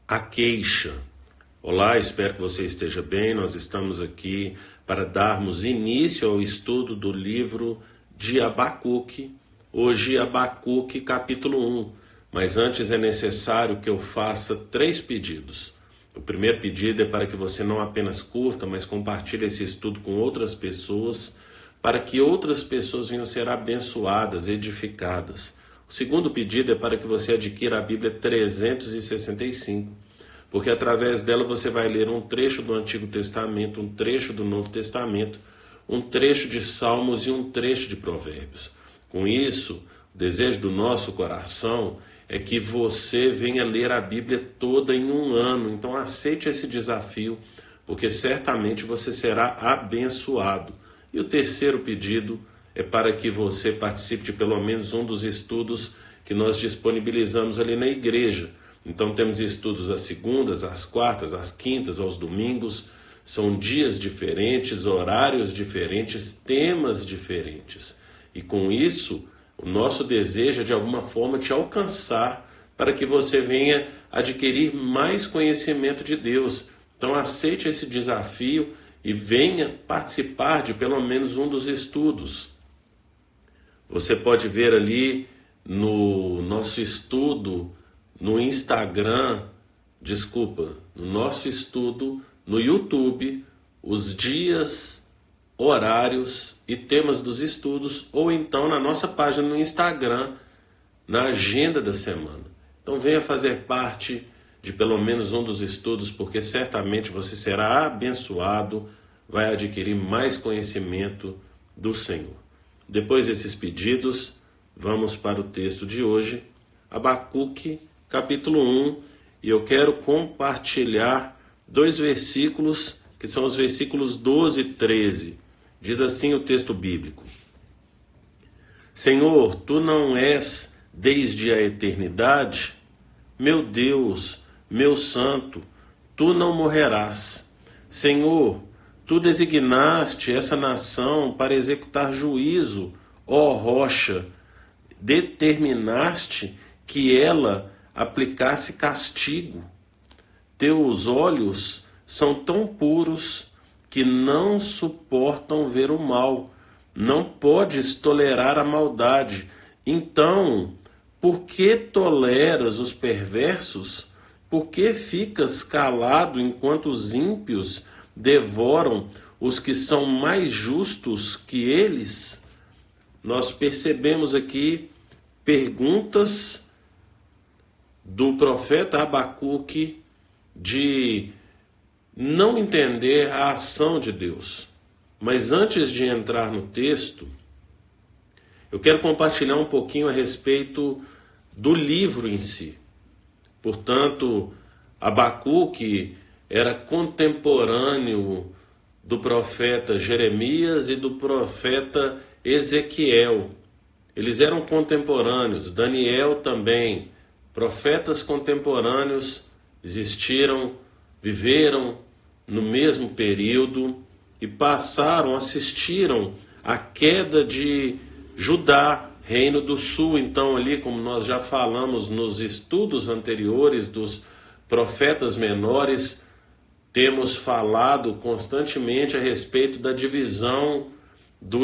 A queixa. Olá, espero que você esteja bem. Nós estamos aqui para darmos início ao estudo do livro de Abacuque. Hoje, Abacuque, capítulo 1. Mas antes é necessário que eu faça 3 pedidos. O primeiro pedido é para que você não apenas curta, mas compartilhe esse estudo com outras pessoas, para que outras pessoas venham ser abençoadas, edificadas. O segundo pedido é para que você adquira a Bíblia 365, porque através dela você vai ler um trecho do Antigo Testamento, um trecho do Novo Testamento, um trecho de Salmos e um trecho de Provérbios. Com isso, o desejo do nosso coração é que você venha ler a Bíblia toda em um ano. Então aceite esse desafio, porque certamente você será abençoado. E o terceiro pedido é para que você participe de pelo menos um dos estudos que nós disponibilizamos ali na igreja. Então temos estudos às segundas, às quartas, às quintas, aos domingos. São dias diferentes, horários diferentes, temas diferentes. E com isso, o nosso desejo é de alguma forma te alcançar para que você venha adquirir mais conhecimento de Deus. Então aceite esse desafio e venha participar de pelo menos um dos estudos. Você pode ver ali no nosso estudo no nosso estudo no YouTube, os dias, horários e temas dos estudos, ou então na nossa página no Instagram, na agenda da semana. Então venha fazer parte de pelo menos um dos estudos, porque certamente você será abençoado, vai adquirir mais conhecimento do Senhor. Depois desses pedidos, vamos para o texto de hoje, Abacuque, capítulo 1, e eu quero compartilhar 2 versículos, que são os versículos 12 e 13. Diz assim o texto bíblico: Senhor, Tu não és desde a eternidade? Meu Deus, meu santo, Tu não morrerás. Senhor, Tu designaste essa nação para executar juízo, ó rocha, determinaste que ela aplicasse castigo. Teus olhos são tão puros que não suportam ver o mal. Não podes tolerar a maldade. Então, por que toleras os perversos? Por que ficas calado enquanto os ímpios devoram os que são mais justos que eles? Nós percebemos aqui perguntas do profeta Abacuque de não entender a ação de Deus. Mas antes de entrar no texto, eu quero compartilhar um pouquinho a respeito do livro em si. Portanto, Abacuque era contemporâneo do profeta Jeremias e do profeta Ezequiel. Eles eram contemporâneos, Daniel também. Profetas contemporâneos existiram, viveram no mesmo período e assistiram à queda de Judá, Reino do Sul. Então ali, como nós já falamos nos estudos anteriores dos profetas menores, temos falado constantemente a respeito da divisão do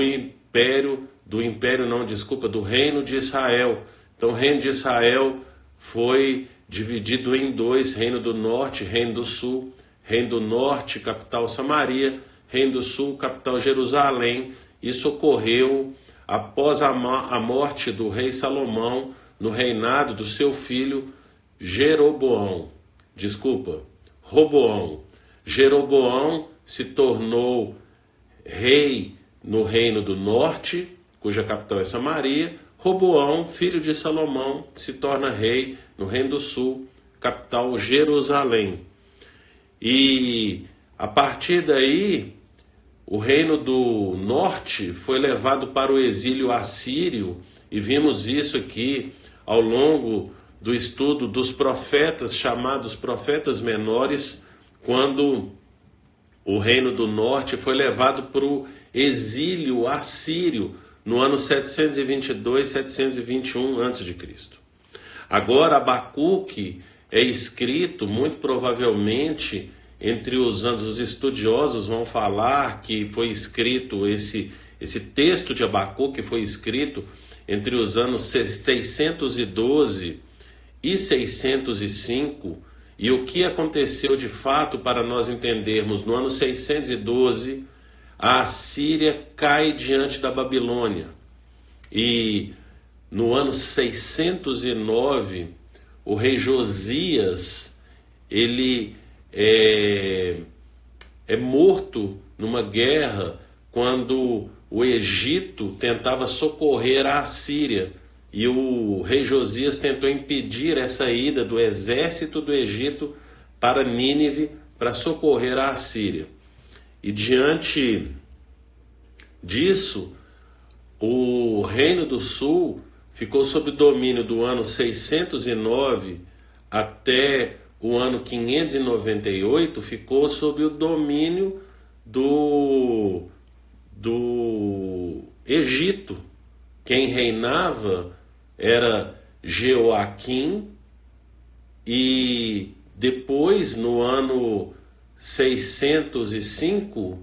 Reino de Israel. Então o Reino de Israel foi dividido em 2, Reino do Norte, Reino do Sul. Reino do Norte, capital Samaria, Reino do Sul, capital Jerusalém. Isso ocorreu após a morte do rei Salomão, no reinado do seu filho Roboão. Jeroboão se tornou rei no Reino do Norte, cuja capital é Samaria. Roboão, filho de Salomão, se torna rei no Reino do Sul, capital Jerusalém. E a partir daí, o Reino do Norte foi levado para o exílio assírio, e vimos isso aqui ao longo do estudo dos profetas, chamados profetas menores, quando o Reino do Norte foi levado para o exílio assírio no ano 722, 721 a.C. Agora Abacuque, é escrito, muito provavelmente, entre os anos, os estudiosos vão falar que foi escrito, esse texto de Abacuque foi escrito entre os anos 612 e 605, e o que aconteceu de fato para nós entendermos, no ano 612, a Assíria cai diante da Babilônia, e no ano 609, o rei Josias, ele é morto numa guerra quando o Egito tentava socorrer a Assíria, e o rei Josias tentou impedir essa ida do exército do Egito para Nínive para socorrer a Assíria. E diante disso, o Reino do Sul ficou sob domínio do ano 609 até o ano 598, ficou sob o domínio do Egito. Quem reinava era Jeoaquim, e depois, no ano 605,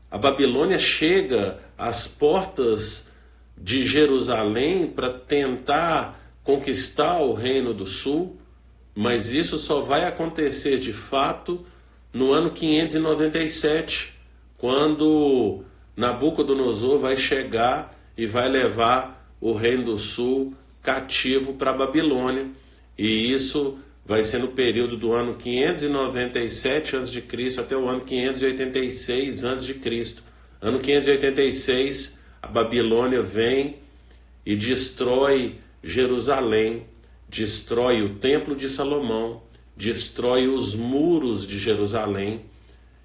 a Babilônia chega às portas de Jerusalém para tentar conquistar o Reino do Sul, mas isso só vai acontecer de fato no ano 597, quando Nabucodonosor vai chegar e vai levar o Reino do Sul cativo para a Babilônia, e isso vai ser no período do ano 597 a.C. até o ano 586 a.C. Ano 586, a Babilônia vem e destrói Jerusalém, destrói o Templo de Salomão, destrói os muros de Jerusalém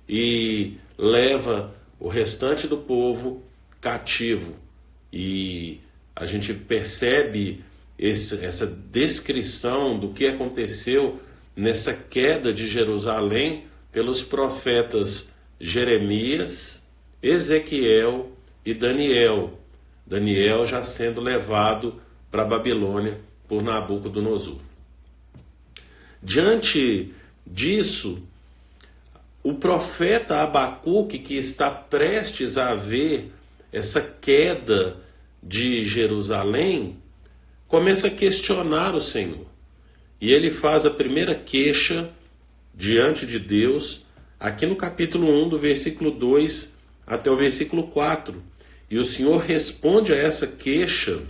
e leva o restante do povo cativo. E a gente percebe essa descrição do que aconteceu nessa queda de Jerusalém pelos profetas Jeremias, Ezequiel e Daniel. Daniel já sendo levado para a Babilônia por Nabucodonosor. Diante disso, o profeta Abacuque, que está prestes a ver essa queda de Jerusalém, começa a questionar o Senhor. E ele faz a primeira queixa diante de Deus, aqui no capítulo 1, do versículo 2 até o versículo 4. E o Senhor responde a essa queixa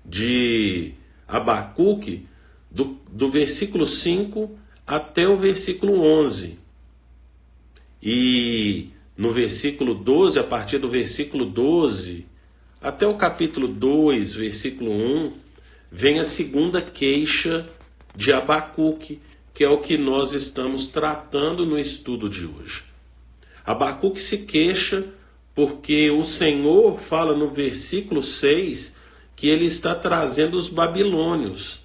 de Abacuque do versículo 5 até o versículo 11. E no versículo 12, a partir do versículo 12 até o capítulo 2, versículo 1, vem a segunda queixa de Abacuque, que é o que nós estamos tratando no estudo de hoje. Abacuque se queixa porque o Senhor fala no versículo 6 que ele está trazendo os babilônios.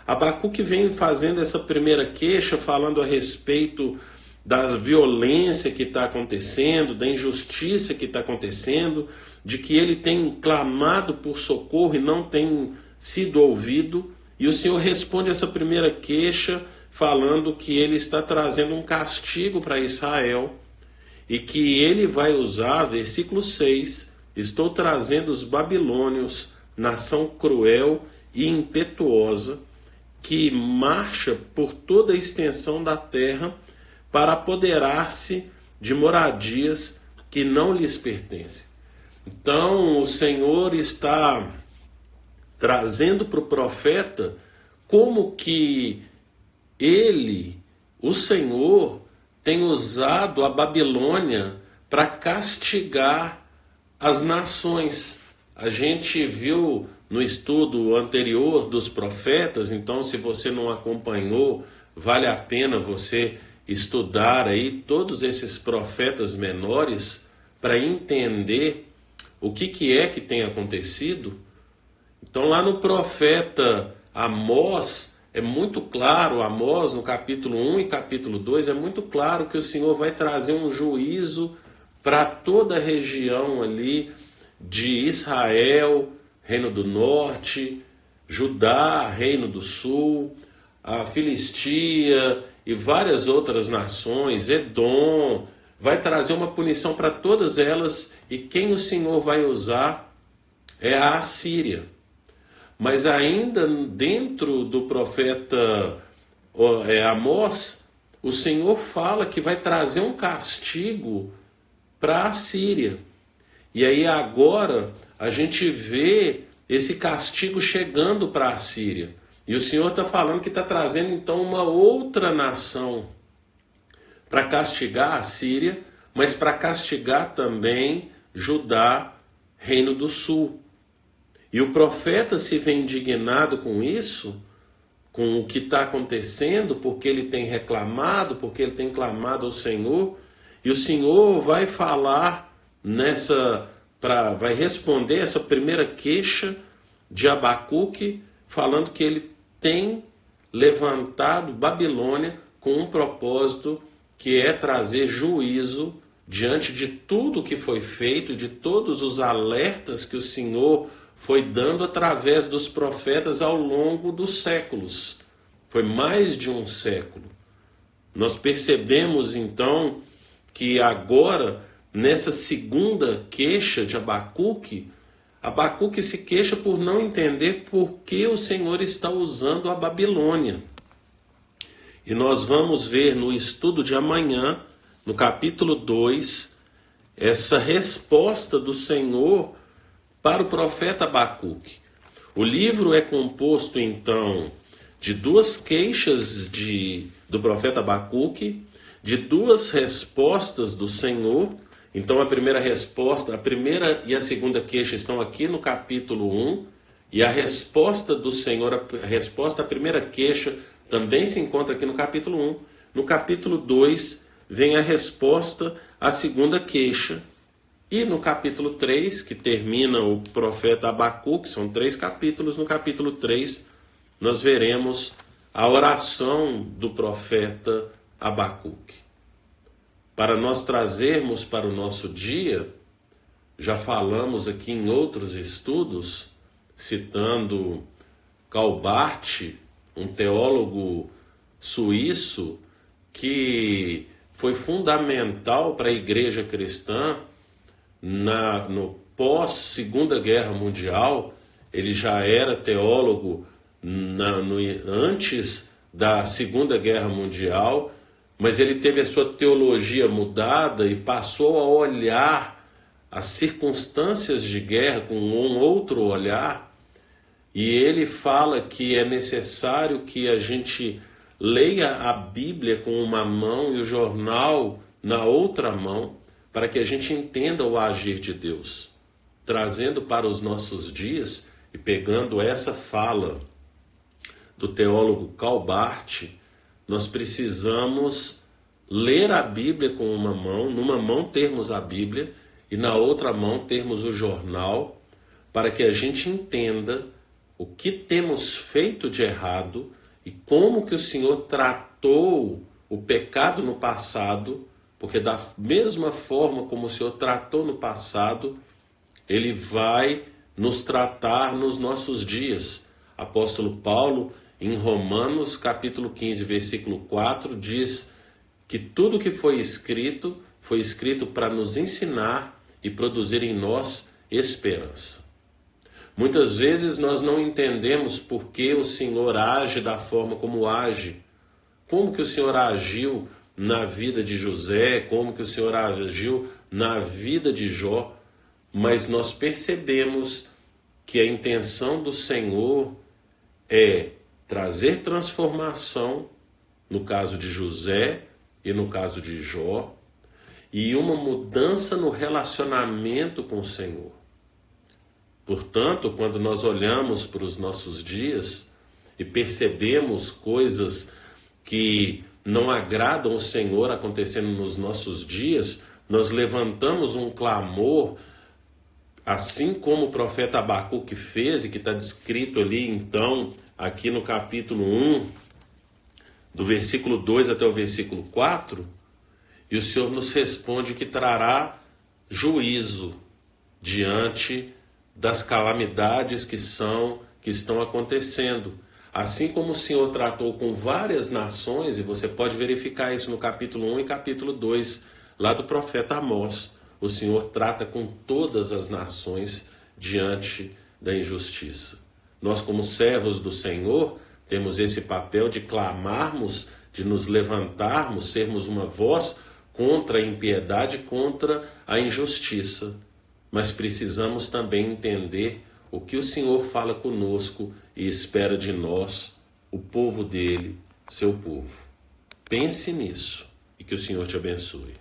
Abacuque vem fazendo essa primeira queixa, falando a respeito da violência que está acontecendo, da injustiça que está acontecendo, de que ele tem clamado por socorro e não tem sido ouvido. E o Senhor responde essa primeira queixa falando que ele está trazendo um castigo para Israel e que ele vai usar, versículo 6, estou trazendo os babilônios, nação cruel e impetuosa, que marcha por toda a extensão da terra para apoderar-se de moradias que não lhes pertencem. Então o Senhor está trazendo para o profeta como que ele, o Senhor, tem usado a Babilônia para castigar as nações. A gente viu no estudo anterior dos profetas, então se você não acompanhou, vale a pena você estudar aí todos esses profetas menores para entender o que é que tem acontecido. Então lá no profeta Amós, é muito claro, Amós no capítulo 1 e capítulo 2, é muito claro que o Senhor vai trazer um juízo para toda a região ali de Israel, Reino do Norte, Judá, Reino do Sul, a Filistia e várias outras nações, Edom, vai trazer uma punição para todas elas, e quem o Senhor vai usar é a Assíria. Mas ainda dentro do profeta Amós, o Senhor fala que vai trazer um castigo para a Assíria. E aí agora a gente vê esse castigo chegando para a Assíria. E o Senhor está falando que está trazendo então uma outra nação para castigar a Síria, mas para castigar também Judá, Reino do Sul. E o profeta se vê indignado com isso, com o que está acontecendo, porque ele tem reclamado, porque ele tem clamado ao Senhor, e o Senhor vai falar vai responder essa primeira queixa de Abacuque, falando que ele tem levantado Babilônia com um propósito, que é trazer juízo diante de tudo que foi feito, de todos os alertas que o Senhor foi dando através dos profetas ao longo dos séculos. Foi mais de um século. Nós percebemos então que agora, nessa segunda queixa de Abacuque, Abacuque se queixa por não entender por que o Senhor está usando a Babilônia. E nós vamos ver no estudo de amanhã, no capítulo 2, essa resposta do Senhor para o profeta Abacuque. O livro é composto, então, de duas queixas do profeta Abacuque, de duas respostas do Senhor. Então, a primeira e a segunda queixa estão aqui no capítulo 1, e a resposta do Senhor, a resposta à primeira queixa, também se encontra aqui no capítulo 1. No capítulo 2, vem a resposta à segunda queixa. E no capítulo 3, que termina o profeta Abacuque, são 3 capítulos, no capítulo 3 nós veremos a oração do profeta Abacuque. Para nós trazermos para o nosso dia, já falamos aqui em outros estudos, citando Calbart, um teólogo suíço que foi fundamental para a igreja cristã no pós-Segunda Guerra Mundial. Ele já era teólogo antes da Segunda Guerra Mundial, mas ele teve a sua teologia mudada e passou a olhar as circunstâncias de guerra com um outro olhar. E ele fala que é necessário que a gente leia a Bíblia com uma mão e o jornal na outra mão, para que a gente entenda o agir de Deus, trazendo para os nossos dias e pegando essa fala do teólogo Calbart. Nós precisamos ler a Bíblia com uma mão, numa mão termos a Bíblia e na outra mão termos o jornal, para que a gente entenda o que temos feito de errado e como que o Senhor tratou o pecado no passado, porque da mesma forma como o Senhor tratou no passado, Ele vai nos tratar nos nossos dias. Apóstolo Paulo, em Romanos capítulo 15, versículo 4, diz que tudo que foi escrito para nos ensinar e produzir em nós esperança. Muitas vezes nós não entendemos por que o Senhor age da forma como age. Como que o Senhor agiu na vida de José, como que o Senhor agiu na vida de Jó, mas nós percebemos que a intenção do Senhor é trazer transformação, no caso de José e no caso de Jó, e uma mudança no relacionamento com o Senhor. Portanto, quando nós olhamos para os nossos dias e percebemos coisas que não agradam o Senhor acontecendo nos nossos dias, nós levantamos um clamor, assim como o profeta Abacuque fez, e que está descrito ali então, aqui no capítulo 1, do versículo 2 até o versículo 4, e o Senhor nos responde que trará juízo diante das calamidades que estão acontecendo. Assim como o Senhor tratou com várias nações, e você pode verificar isso no capítulo 1 e capítulo 2, lá do profeta Amós, o Senhor trata com todas as nações diante da injustiça. Nós, como servos do Senhor, temos esse papel de clamarmos, de nos levantarmos, sermos uma voz contra a impiedade, contra a injustiça. Mas precisamos também entender o que o Senhor fala conosco e espera de nós, o povo dele, seu povo. Pense nisso e que o Senhor te abençoe.